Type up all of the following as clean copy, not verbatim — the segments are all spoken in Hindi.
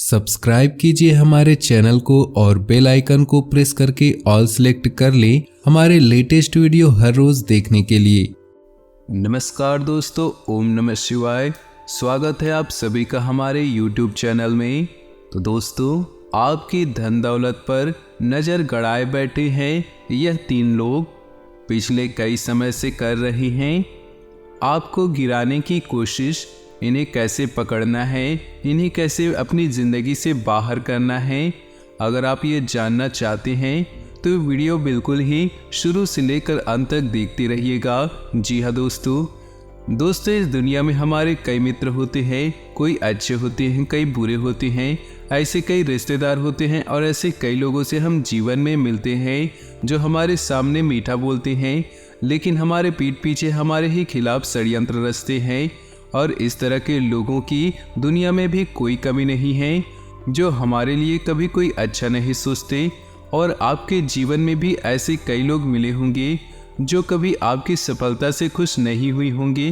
सब्सक्राइब कीजिए हमारे चैनल को और बेल आइकन को प्रेस करके ऑल सेलेक्ट कर लें हमारे लेटेस्ट वीडियो हर रोज देखने के लिए। नमस्कार दोस्तों, ओम नमः शिवाय। स्वागत है आप सभी का हमारे YouTube चैनल में। तो दोस्तों, आपकी धन दौलत पर नज़र गड़ाए बैठे हैं यह 3 लोग, पिछले कई समय से कर रहे हैं आपको गिराने की कोशिश। इन्हें कैसे पकड़ना है, इन्हें कैसे अपनी ज़िंदगी से बाहर करना है, अगर आप ये जानना चाहते हैं तो वीडियो बिल्कुल ही शुरू से लेकर अंत तक देखते रहिएगा। जी हाँ दोस्तों, इस दुनिया में हमारे कई मित्र होते हैं, कोई अच्छे होते हैं, कई बुरे होते हैं, ऐसे कई रिश्तेदार होते हैं और ऐसे कई लोगों से हम जीवन में मिलते हैं जो हमारे सामने मीठा बोलते हैं लेकिन हमारे पीठ पीछे हमारे ही खिलाफ षड्यंत्र रचते हैं। और इस तरह के लोगों की दुनिया में भी कोई कमी नहीं है जो हमारे लिए कभी कोई अच्छा नहीं सोचते। और आपके जीवन में भी ऐसे कई लोग मिले होंगे जो कभी आपकी सफलता से खुश नहीं हुई होंगे,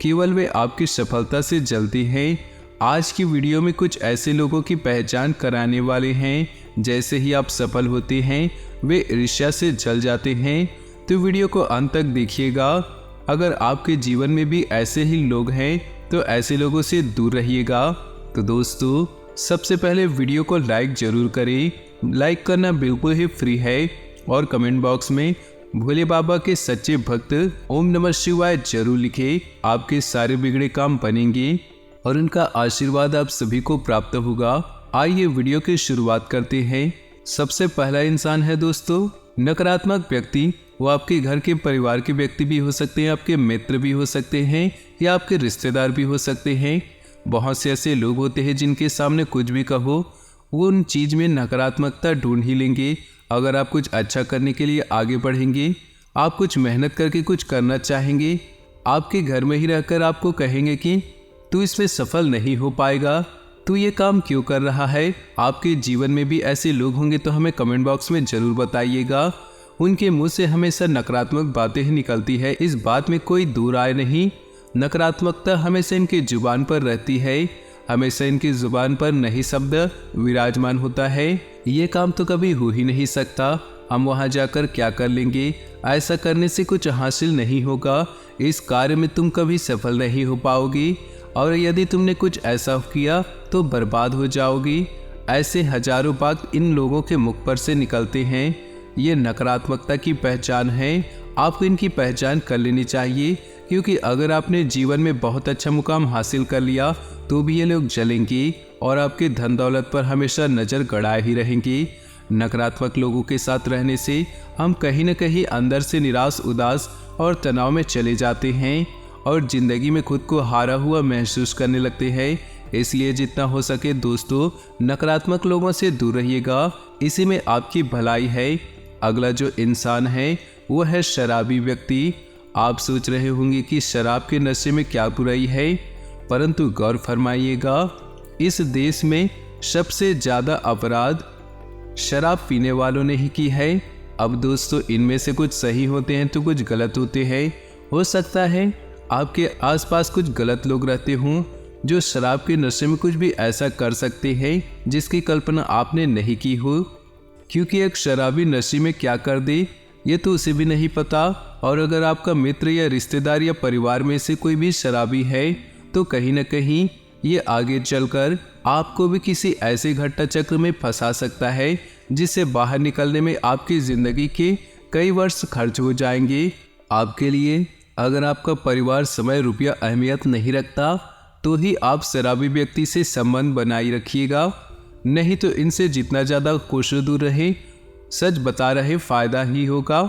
केवल वे आपकी सफलता से जलते हैं। आज की वीडियो में कुछ ऐसे लोगों की पहचान कराने वाले हैं, जैसे ही आप सफल होते हैं वे ईर्ष्या से जल जाते हैं। तो वीडियो को अंत तक देखिएगा। अगर आपके जीवन में भी ऐसे ही लोग हैं तो ऐसे लोगों से दूर रहिएगा। तो दोस्तों, सबसे पहले वीडियो को लाइक जरूर करें। लाइक करना बिल्कुल ही फ्री है और कमेंट बॉक्स में भोले बाबा के सच्चे भक्त ओम नमः शिवाय जरूर लिखें। आपके सारे बिगड़े काम बनेंगे और उनका आशीर्वाद आप सभी को प्राप्त होगा। आइए वीडियो की शुरुआत करते हैं। सबसे पहला इंसान है दोस्तों नकारात्मक व्यक्ति। वो आपके घर के परिवार के व्यक्ति भी हो सकते हैं, आपके मित्र भी हो सकते हैं या आपके रिश्तेदार भी हो सकते हैं। बहुत से ऐसे लोग होते हैं जिनके सामने कुछ भी कहो वो उन चीज़ में नकारात्मकता ढूंढ ही लेंगे। अगर आप कुछ अच्छा करने के लिए आगे बढ़ेंगे, आप कुछ मेहनत करके कुछ करना चाहेंगे, आपके घर में ही रहकर आपको कहेंगे कि तू इसमें सफल नहीं हो पाएगा, तू ये काम क्यों कर रहा है। आपके जीवन में भी ऐसे लोग होंगे तो हमें कमेंट बॉक्स में ज़रूर बताइएगा। उनके मुंह से हमेशा नकारात्मक बातें ही निकलती है, इस बात में कोई दो राय नहीं। नकारात्मकता हमेशा इनकी जुबान पर रहती है, हमेशा इनकी जुबान पर नहीं शब्द विराजमान होता है। ये काम तो कभी हो ही नहीं सकता, हम वहाँ जाकर क्या कर लेंगे, ऐसा करने से कुछ हासिल नहीं होगा, इस कार्य में तुम कभी सफल नहीं हो पाओगी और यदि तुमने कुछ ऐसा किया तो बर्बाद हो जाओगी। ऐसे हजारों बात इन लोगों के मुख पर से निकलते हैं। ये नकारात्मकता की पहचान है, आपको इनकी पहचान कर लेनी चाहिए, क्योंकि अगर आपने जीवन में बहुत अच्छा मुकाम हासिल कर लिया तो भी ये लोग जलेंगे और आपके धन दौलत पर हमेशा नज़र गड़ाए ही रहेंगे। नकारात्मक लोगों के साथ रहने से हम कहीं न कहीं अंदर से निराश, उदास और तनाव में चले जाते हैं और ज़िंदगी में खुद को हारा हुआ महसूस करने लगते हैं। इसलिए जितना हो सके दोस्तों नकारात्मक लोगों से दूर रहिएगा, इसी में आपकी भलाई है। अगला जो इंसान है वो है शराबी व्यक्ति। आप सोच रहे होंगे कि शराब के नशे में क्या बुराई है, परंतु गौर फरमाइएगा, इस देश में सबसे ज़्यादा अपराध शराब पीने वालों ने ही की है। अब दोस्तों, इनमें से कुछ सही होते हैं तो कुछ गलत होते हैं। हो सकता है आपके आसपास कुछ गलत लोग रहते हों जो शराब के नशे में कुछ भी ऐसा कर सकते हैं जिसकी कल्पना आपने नहीं की हो, क्योंकि एक शराबी नशे में क्या कर दे ये तो उसे भी नहीं पता। और अगर आपका मित्र या रिश्तेदार या परिवार में से कोई भी शराबी है तो कहीं न कहीं ये आगे चलकर आपको भी किसी ऐसे घटना चक्र में फंसा सकता है जिससे बाहर निकलने में आपकी ज़िंदगी के कई वर्ष खर्च हो जाएंगे आपके लिए। अगर आपका परिवार समय, रुपया अहमियत नहीं रखता तो ही आप शराबी व्यक्ति से संबंध बनाए रखिएगा, नहीं तो इनसे जितना ज़्यादा कोशिश दूर रहे, सच बता रहे फ़ायदा ही होगा।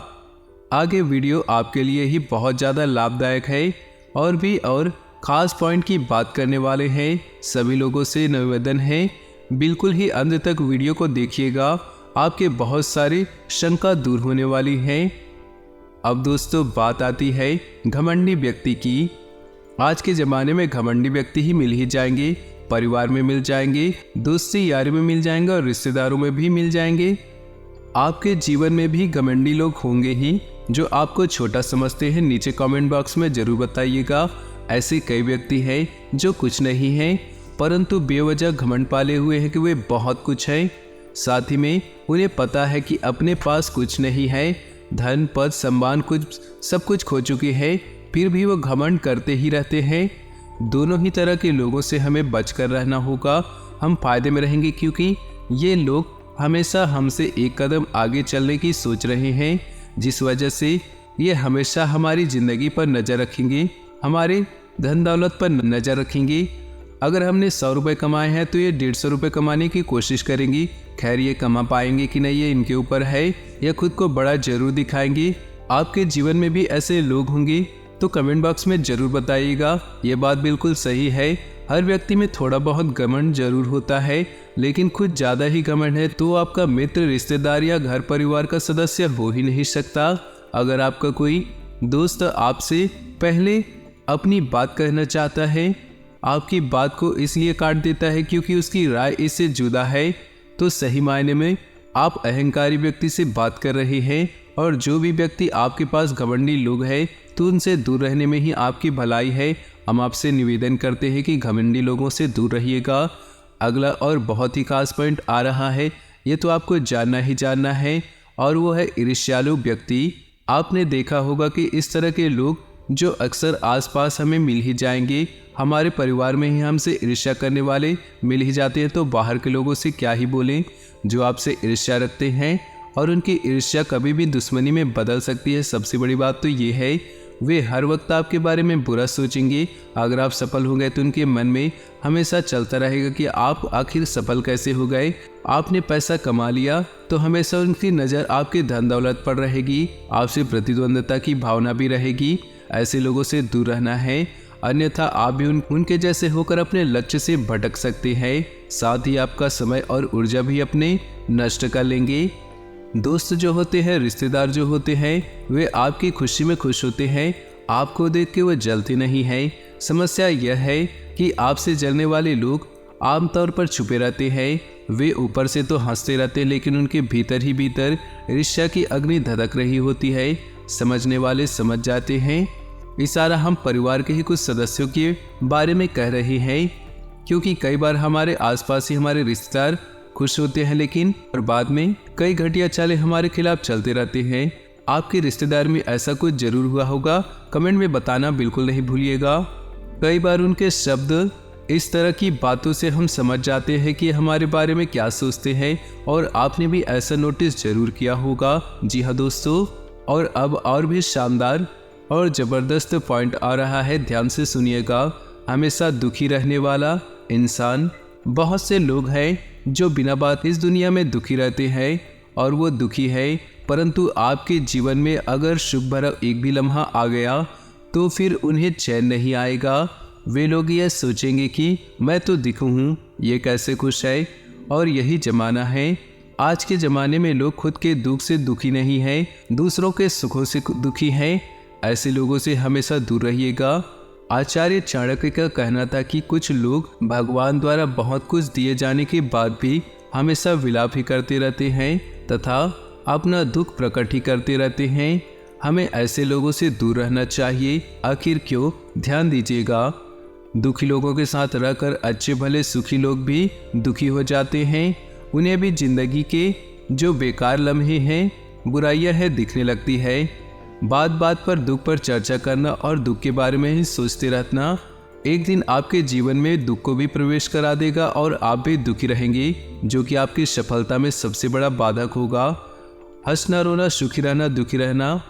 आगे वीडियो आपके लिए ही बहुत ज़्यादा लाभदायक है और भी और ख़ास पॉइंट की बात करने वाले हैं। सभी लोगों से निवेदन है बिल्कुल ही अंत तक वीडियो को देखिएगा, आपके बहुत सारी शंका दूर होने वाली हैं। अब दोस्तों बात आती है घमंडी व्यक्ति की। आज के ज़माने में घमंडी व्यक्ति ही मिल ही जाएंगे, परिवार में मिल जाएंगे, दोस्ती यारी में मिल जाएंगे और रिश्तेदारों में भी मिल जाएंगे। आपके जीवन में भी घमंडी लोग होंगे ही जो आपको छोटा समझते हैं। नीचे कमेंट बॉक्स में ज़रूर बताइएगा। ऐसे कई व्यक्ति हैं जो कुछ नहीं हैं परंतु बेवजह घमंड पाले हुए हैं कि वे बहुत कुछ है। साथ ही में उन्हें पता है कि अपने पास कुछ नहीं है, धन पद सम्मान कुछ सब कुछ खो चुके हैं, फिर भी वो घमंड करते ही रहते हैं। दोनों ही तरह के लोगों से हमें बचकर रहना होगा। हम फायदे में रहेंगे क्योंकि ये लोग हमेशा हमसे एक कदम आगे चलने की सोच रहे हैं, जिस वजह से ये हमेशा हमारी ज़िंदगी पर नज़र रखेंगे, हमारे धन दौलत पर नज़र रखेंगे। अगर हमने 100 रुपये कमाए हैं तो ये 150 रुपये कमाने की कोशिश करेंगी। खैर ये कमा पाएंगे कि नहीं ये इनके ऊपर है, या खुद को बड़ा जरूर दिखाएंगे। आपके जीवन में भी ऐसे लोग होंगे तो कमेंट बॉक्स में ज़रूर बताइएगा। ये बात बिल्कुल सही है, हर व्यक्ति में थोड़ा बहुत घमंड जरूर होता है, लेकिन कुछ ज़्यादा ही घमंड है तो आपका मित्र, रिश्तेदार या घर परिवार का सदस्य हो ही नहीं सकता। अगर आपका कोई दोस्त आपसे पहले अपनी बात कहना चाहता है, आपकी बात को इसलिए काट देता है क्योंकि उसकी राय इससे जुदा है, तो सही मायने में आप अहंकारी व्यक्ति से बात कर रहे हैं। और जो भी व्यक्ति आपके पास घमंडी लोग हैं तो उनसे दूर रहने में ही आपकी भलाई है। हम आपसे निवेदन करते हैं कि घमंडी लोगों से दूर रहिएगा। अगला और बहुत ही खास पॉइंट आ रहा है, ये तो आपको जानना ही जानना है, और वो है ईर्ष्यालु व्यक्ति। आपने देखा होगा कि इस तरह के लोग जो अक्सर आसपास हमें मिल ही जाएंगे, हमारे परिवार में ही हमसे ईर्ष्या करने वाले मिल ही जाते हैं, तो बाहर के लोगों से क्या ही बोलें जो आपसे ईर्ष्या रखते हैं, और उनकी ईर्ष्या कभी भी दुश्मनी में बदल सकती है। सबसे बड़ी बात तो ये है, वे हर वक्त आपके बारे में बुरा सोचेंगे। अगर आप सफल हो गए तो उनके मन में हमेशा चलता रहेगा कि आप आखिर सफल कैसे हो गए। आपने पैसा कमा लिया तो हमेशा उनकी नज़र आपके धन दौलत पर रहेगी, आपसे प्रतिद्वंद्विता की भावना भी रहेगी। ऐसे लोगों से दूर रहना है, अन्यथा आप भी उनके जैसे होकर अपने लक्ष्य से भटक सकते हैं। साथ ही आपका समय और ऊर्जा भी अपने नष्ट कर लेंगे। दोस्त जो होते हैं, रिश्तेदार जो होते हैं, वे आपकी खुशी में खुश होते हैं, आपको देख के वो जलते नहीं हैं। समस्या यह है कि आपसे जलने वाले लोग आमतौर पर छुपे रहते हैं। वे ऊपर से तो हंसते रहते हैं, लेकिन उनके भीतर ही भीतर ईर्ष्या की अग्नि धधक रही होती है। समझने वाले समझ जाते हैं। इशारा हम परिवार के ही कुछ सदस्यों के बारे में कह रहे हैं, क्योंकि कई बार हमारे आसपास ही हमारे रिश्तेदार खुश होते हैं, लेकिन और बाद में कई घटिया चालें हमारे खिलाफ चलते रहते हैं। आपके रिश्तेदार में ऐसा कुछ जरूर हुआ होगा, कमेंट में बताना बिल्कुल नहीं भूलिएगा। कई बार उनके शब्द, इस तरह की बातों से हम समझ जाते हैं कि हमारे बारे में क्या सोचते हैं, और आपने भी ऐसा नोटिस जरूर किया होगा। जी हाँ दोस्तों, और अब और भी शानदार और ज़बरदस्त पॉइंट आ रहा है, ध्यान से सुनिएगा। हमेशा दुखी रहने वाला इंसान, बहुत से लोग हैं जो बिना बात इस दुनिया में दुखी रहते हैं, और वो दुखी है, परंतु आपके जीवन में अगर शुभ भरा एक भी लम्हा आ गया तो फिर उन्हें चैन नहीं आएगा। वे लोग यह सोचेंगे कि मैं तो दिखूं हूँ, ये कैसे खुश है। और यही ज़माना है। आज के ज़माने में लोग खुद के दुख से दुखी नहीं हैं, दूसरों के सुखों से दुखी हैं। ऐसे लोगों से हमेशा दूर रहिएगा। आचार्य चाणक्य का कहना था कि कुछ लोग भगवान द्वारा बहुत कुछ दिए जाने के बाद भी हमेशा विलाप ही करते रहते हैं तथा अपना दुख प्रकट ही करते रहते हैं। हमें ऐसे लोगों से दूर रहना चाहिए। आखिर क्यों, ध्यान दीजिएगा, दुखी लोगों के साथ रहकर अच्छे भले सुखी लोग भी दुखी हो जाते हैं। उन्हें भी जिंदगी के जो बेकार लम्हे हैं, बुराइयां हैं, दिखने लगती है। बात बात पर दुख पर चर्चा करना और दुख के बारे में ही सोचते रहना एक दिन आपके जीवन में दुख को भी प्रवेश करा देगा और आप भी दुखी रहेंगे, जो कि आपकी सफलता में सबसे बड़ा बाधक होगा। हंसना, रोना, सुखी रहना, दुखी रहना,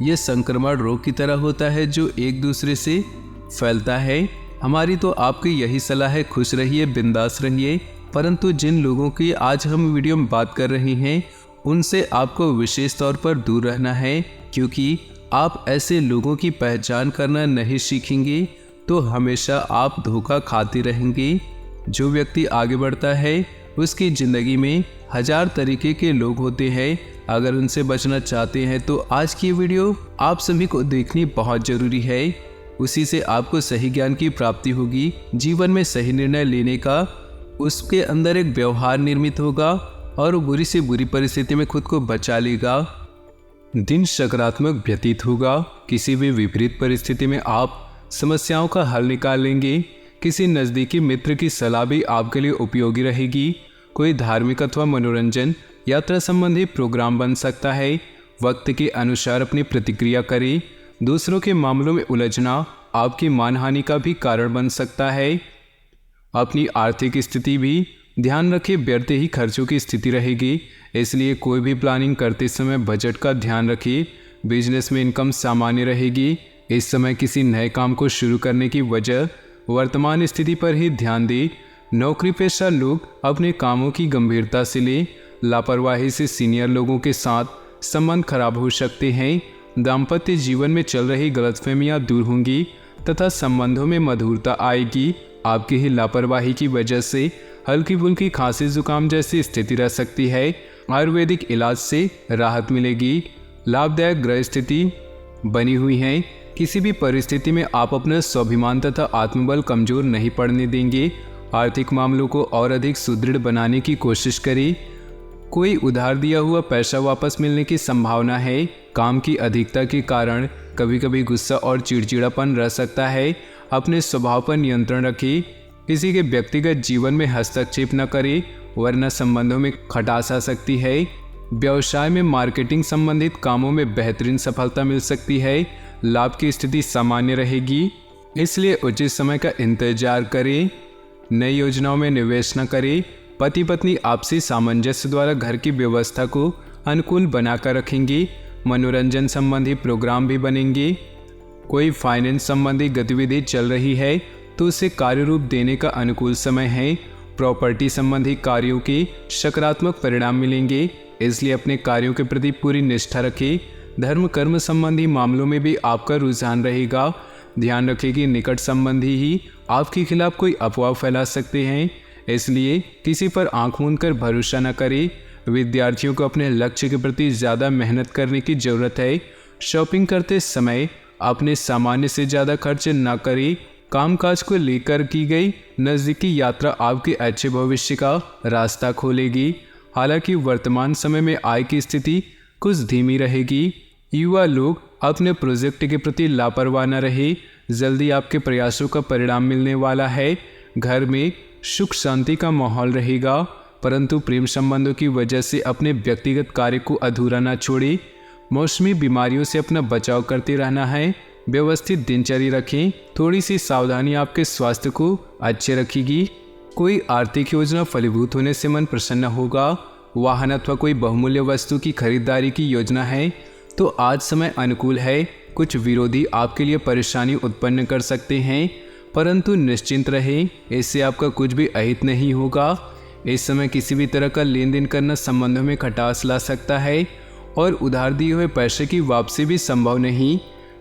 ये संक्रमण रोग की तरह होता है जो एक दूसरे से फैलता है। हमारी तो आपकी यही सलाह है, खुश रहिए, बिंदास रहिए। परंतु जिन लोगों की आज हम वीडियो में बात कर रहे हैं, उनसे आपको विशेष तौर पर दूर रहना है, क्योंकि आप ऐसे लोगों की पहचान करना नहीं सीखेंगे तो हमेशा आप धोखा खाते रहेंगे। जो व्यक्ति आगे बढ़ता है उसकी ज़िंदगी में 1000 तरीके के लोग होते हैं। अगर उनसे बचना चाहते हैं तो आज की वीडियो आप सभी को देखनी बहुत ज़रूरी है। उसी से आपको सही ज्ञान की प्राप्ति होगी, जीवन में सही निर्णय लेने का उसके अंदर एक व्यवहार निर्मित होगा और बुरी से बुरी परिस्थिति में खुद को बचा लेगा। दिन सकारात्मक व्यतीत होगा। किसी भी विपरीत परिस्थिति में आप समस्याओं का हल निकाल लेंगे। किसी नज़दीकी मित्र की सलाह भी आपके लिए उपयोगी रहेगी। कोई धार्मिक अथवा मनोरंजन यात्रा संबंधी प्रोग्राम बन सकता है। वक्त के अनुसार अपनी प्रतिक्रिया करें। दूसरों के मामलों में उलझना आपकी मानहानि का भी कारण बन सकता है। अपनी आर्थिक स्थिति भी ध्यान रखें, व्यर्थ ही खर्चों की स्थिति रहेगी, इसलिए कोई भी प्लानिंग करते समय बजट का ध्यान रखिए। बिजनेस में इनकम सामान्य रहेगी। इस समय किसी नए काम को शुरू करने की वजह वर्तमान स्थिति पर ही ध्यान दें। नौकरी पेशा लोग अपने कामों की गंभीरता से लें। लापरवाही से सीनियर लोगों के साथ संबंध खराब हो सकते हैं। दाम्पत्य जीवन में चल रही गलतफहमियां दूर होंगी तथा संबंधों में मधुरता आएगी। आपकी ही लापरवाही की वजह से हल्की फुल्की खांसी जुकाम जैसी स्थिति रह सकती है। आयुर्वेदिक इलाज से राहत मिलेगी। लाभदायक ग्रह स्थिति बनी हुई है। किसी भी परिस्थिति में आप अपना स्वाभिमान तथा आत्मबल कमजोर नहीं पड़ने देंगे। आर्थिक मामलों को और अधिक सुदृढ़ बनाने की कोशिश करें। कोई उधार दिया हुआ पैसा वापस मिलने की संभावना है। काम की अधिकता के कारण कभी कभी गुस्सा और चिड़चिड़ापन रह सकता है। अपने स्वभाव पर नियंत्रण रखें। किसी के व्यक्तिगत जीवन में हस्तक्षेप न करें, वरना संबंधों में खटास आ सकती है। व्यवसाय में मार्केटिंग संबंधित कामों में बेहतरीन सफलता मिल सकती है। लाभ की स्थिति सामान्य रहेगी, इसलिए उचित समय का इंतजार करें। नई योजनाओं में निवेश न करें। पति पत्नी आपसी सामंजस्य द्वारा घर की व्यवस्था को अनुकूल बनाकर रखेंगे। मनोरंजन संबंधी प्रोग्राम भी बनेंगे। कोई फाइनेंस संबंधी गतिविधि चल रही है तो उसे कार्य रूप देने का अनुकूल समय है। प्रॉपर्टी संबंधी कार्यों के सकारात्मक परिणाम मिलेंगे, इसलिए अपने कार्यों के प्रति पूरी निष्ठा रखें। धर्म कर्म संबंधी मामलों में भी आपका रुझान रहेगा। ध्यान रखें कि निकट संबंधी ही आपके खिलाफ कोई अफवाह फैला सकते हैं, इसलिए किसी पर आंख मूंद कर भरोसा न करें। विद्यार्थियों को अपने लक्ष्य के प्रति ज़्यादा मेहनत करने की ज़रूरत है। शॉपिंग करते समय अपने सामान्य से ज़्यादा खर्च न करें। कामकाज को लेकर की गई नज़दीकी यात्रा आपके अच्छे भविष्य का रास्ता खोलेगी। हालांकि वर्तमान समय में आय की स्थिति कुछ धीमी रहेगी। युवा लोग अपने प्रोजेक्ट के प्रति लापरवाह न रहे। जल्दी आपके प्रयासों का परिणाम मिलने वाला है। घर में सुख शांति का माहौल रहेगा, परंतु प्रेम संबंधों की वजह से अपने व्यक्तिगत कार्य को अधूरा न छोड़ें। मौसमी बीमारियों से अपना बचाव करते रहना है। व्यवस्थित दिनचर्या रखें। थोड़ी सी सावधानी आपके स्वास्थ्य को अच्छे रखेगी। कोई आर्थिक योजना फलीभूत होने से मन प्रसन्न होगा। वाहन अथवा कोई बहुमूल्य वस्तु की खरीदारी की योजना है तो आज समय अनुकूल है। कुछ विरोधी आपके लिए परेशानी उत्पन्न कर सकते हैं, परंतु निश्चिंत रहें, इससे आपका कुछ भी अहित नहीं होगा। इस समय किसी भी तरह का लेन देन करना संबंधों में खटास ला सकता है और उधार दिए हुए पैसे की वापसी भी संभव नहीं।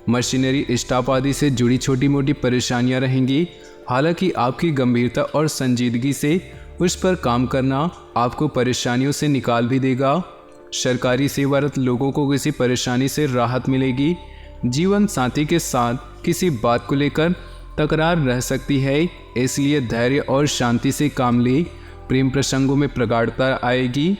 मशीनरी स्टाफ आदि से जुड़ी छोटी मोटी परेशानियां रहेंगी। हालांकि आपकी गंभीरता और संजीदगी से उस पर काम करना आपको परेशानियों से निकाल भी देगा। सरकारी सेवारत लोगों को किसी परेशानी से राहत मिलेगी। जीवन साथी के साथ किसी बात को लेकर तकरार रह सकती है, इसलिए धैर्य और शांति से काम ले। प्रेम प्रसंगों में प्रगाढ़ता आएगी।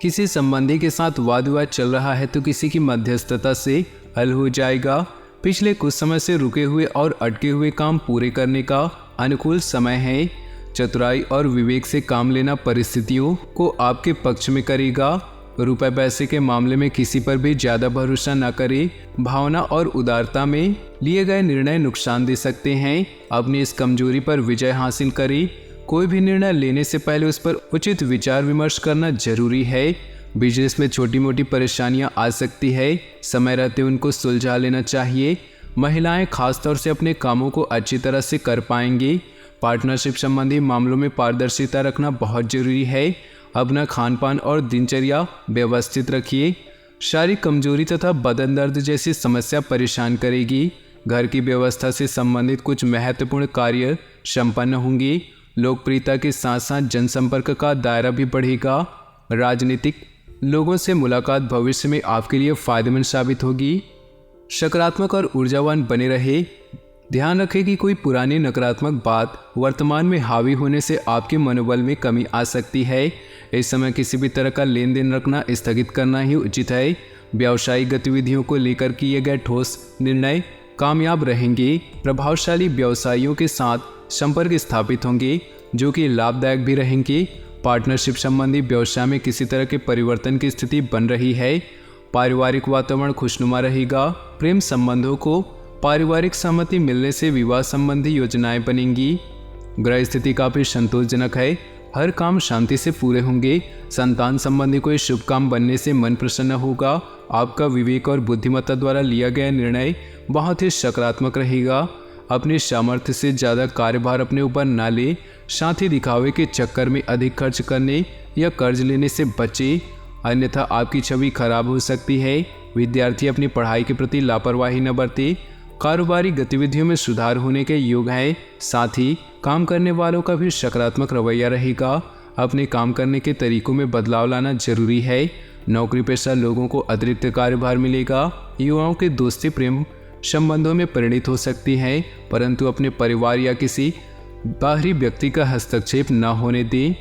किसी संबंधी के साथ वाद विवाद चल रहा है तो किसी की मध्यस्थता से हल हो जाएगा। पिछले कुछ समय से रुके हुए और अटके हुए काम पूरे करने का अनुकूल समय है। चतुराई और विवेक से काम लेना परिस्थितियों को आपके पक्ष में करेगा। रुपए पैसे के मामले में किसी पर भी ज़्यादा भरोसा न करें। भावना और उदारता में लिए गए निर्णय नुकसान दे सकते हैं। अपनी इस कमजोरी पर विजय हासिल करें। कोई भी निर्णय लेने से पहले उस पर उचित विचार विमर्श करना जरूरी है। बिजनेस में छोटी मोटी परेशानियां आ सकती है, समय रहते उनको सुलझा लेना चाहिए। महिलाएं खासतौर से अपने कामों को अच्छी तरह से कर पाएंगी। पार्टनरशिप संबंधी मामलों में पारदर्शिता रखना बहुत जरूरी है। अपना खान पान और दिनचर्या व्यवस्थित रखिए। शारीरिक कमजोरी तथा बदन दर्द जैसी समस्या परेशान करेगी। घर की व्यवस्था से संबंधित कुछ महत्वपूर्ण कार्य संपन्न होंगे। लोकप्रियता के साथ साथ जनसंपर्क का दायरा भी बढ़ेगा। राजनीतिक लोगों से मुलाकात भविष्य में आपके लिए फायदेमंद साबित होगी। सकारात्मक और ऊर्जावान बने रहे। ध्यान रखें कि कोई पुरानी नकारात्मक बात वर्तमान में हावी होने से आपके मनोबल में कमी आ सकती है। इस समय किसी भी तरह का लेन देन रखना स्थगित करना ही उचित है। व्यावसायिक गतिविधियों को लेकर किए गए ठोस निर्णय कामयाब रहेंगे। प्रभावशाली व्यवसायियों के साथ संपर्क स्थापित होंगे जो कि लाभदायक भी रहेंगे। पार्टनरशिप संबंधी व्यवसाय में किसी तरह के परिवर्तन की स्थिति बन रही है। पारिवारिक वातावरण खुशनुमा रहेगा। प्रेम संबंधों को पारिवारिक सहमति मिलने से विवाह संबंधी योजनाएं बनेंगी। ग्रह स्थिति काफी संतोषजनक है। हर काम शांति से पूरे होंगे। संतान संबंधी कोई शुभ काम बनने से मन प्रसन्न होगा। आपका विवेक और बुद्धिमत्ता द्वारा लिया गया निर्णय बहुत ही सकारात्मक रहेगा। अपने सामर्थ्य से ज़्यादा कार्यभार अपने ऊपर ना ले। साथ ही दिखावे के चक्कर में अधिक खर्च करने या कर्ज लेने से बचे, अन्यथा आपकी छवि खराब हो सकती है। विद्यार्थी अपनी पढ़ाई के प्रति लापरवाही न बरते। कारोबारी गतिविधियों में सुधार होने के योग हैं। साथ ही काम करने वालों का भी सकारात्मक रवैया रहेगा। अपने काम करने के तरीकों में बदलाव लाना जरूरी है। नौकरी पेशा लोगों को अतिरिक्त कार्यभार मिलेगा। युवाओं की दोस्ती प्रेम संबंधों में परिणित हो सकती है, परंतु अपने परिवार या किसी बाहरी व्यक्ति का हस्तक्षेप न होने दें।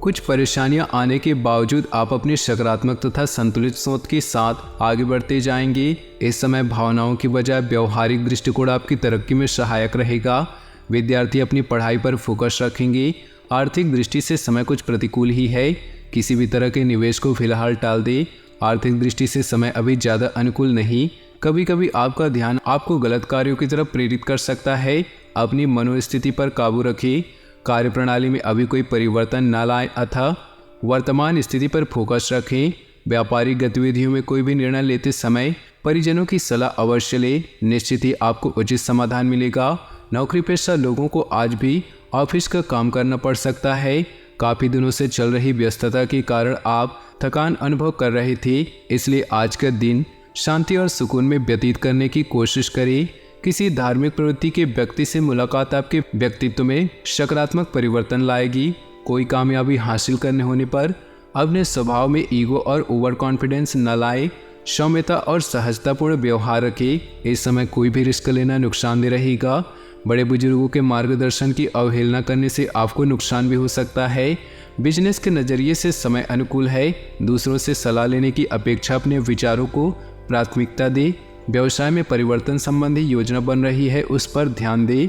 कुछ परेशानियां आने के बावजूद आप अपनी सकारात्मक तथा संतुलित सोच के साथ आगे बढ़ते जाएंगे। इस समय भावनाओं की बजाय व्यवहारिक दृष्टिकोण आपकी तरक्की में सहायक रहेगा। विद्यार्थी अपनी पढ़ाई पर फोकस रखेंगे। आर्थिक दृष्टि से समय कुछ प्रतिकूल ही है। किसी भी तरह के निवेश को फिलहाल टाल दे। आर्थिक दृष्टि से समय अभी ज़्यादा अनुकूल नहीं। कभी कभी आपका ध्यान आपको गलत कार्यों की तरफ प्रेरित कर सकता है। अपनी मनोस्थिति पर काबू रखें। कार्यप्रणाली में अभी कोई परिवर्तन न लाएं अथवा वर्तमान स्थिति पर फोकस रखें। व्यापारिक गतिविधियों में कोई भी निर्णय लेते समय परिजनों की सलाह अवश्य लें। निश्चित ही आपको उचित समाधान मिलेगा। नौकरी पेशा लोगों को आज भी ऑफिस का काम करना पड़ सकता है। काफ़ी दिनों से चल रही व्यस्तता के कारण आप थकान अनुभव कर रहे थे, इसलिए आज का दिन शांति और सुकून में व्यतीत करने की कोशिश करें। किसी धार्मिक प्रवृत्ति के व्यक्ति से मुलाकात आपके व्यक्तित्व में सकारात्मक परिवर्तन लाएगी। कोई कामयाबी हासिल करने होने पर अपने स्वभाव में ईगो और ओवर कॉन्फिडेंस न लाए। सौम्यता और सहजतापूर्ण व्यवहार रखें। इस समय कोई भी रिस्क लेना नुकसानदेह रहेगा। बड़े बुजुर्गों के मार्गदर्शन की अवहेलना करने से आपको नुकसान भी हो सकता है। बिजनेस के नज़रिए से समय अनुकूल है। दूसरों से सलाह लेने की अपेक्षा अपने विचारों को प्राथमिकता दे। व्यवसाय में परिवर्तन संबंधी योजना बन रही है, उस पर ध्यान दे।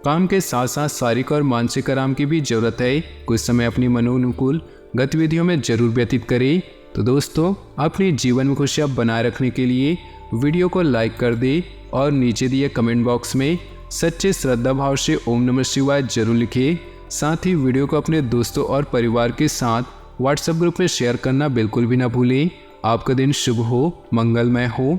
काम के साथ साथ शारीरिक और मानसिक आराम की भी जरूरत है। कुछ समय अपनी मनोनुकूल गतिविधियों में जरूर व्यतीत करें। तो दोस्तों, अपने जीवन में खुशियाँ बनाए रखने के लिए वीडियो को लाइक कर दे और नीचे दिए कमेंट बॉक्स में सच्चे श्रद्धा भाव से ओम नमः शिवाय जरूर लिखें। साथ ही वीडियो को अपने दोस्तों और परिवार के साथ व्हाट्सएप ग्रुप में शेयर करना बिल्कुल भी ना भूलें। आपका दिन शुभ हो, मंगलमय हो।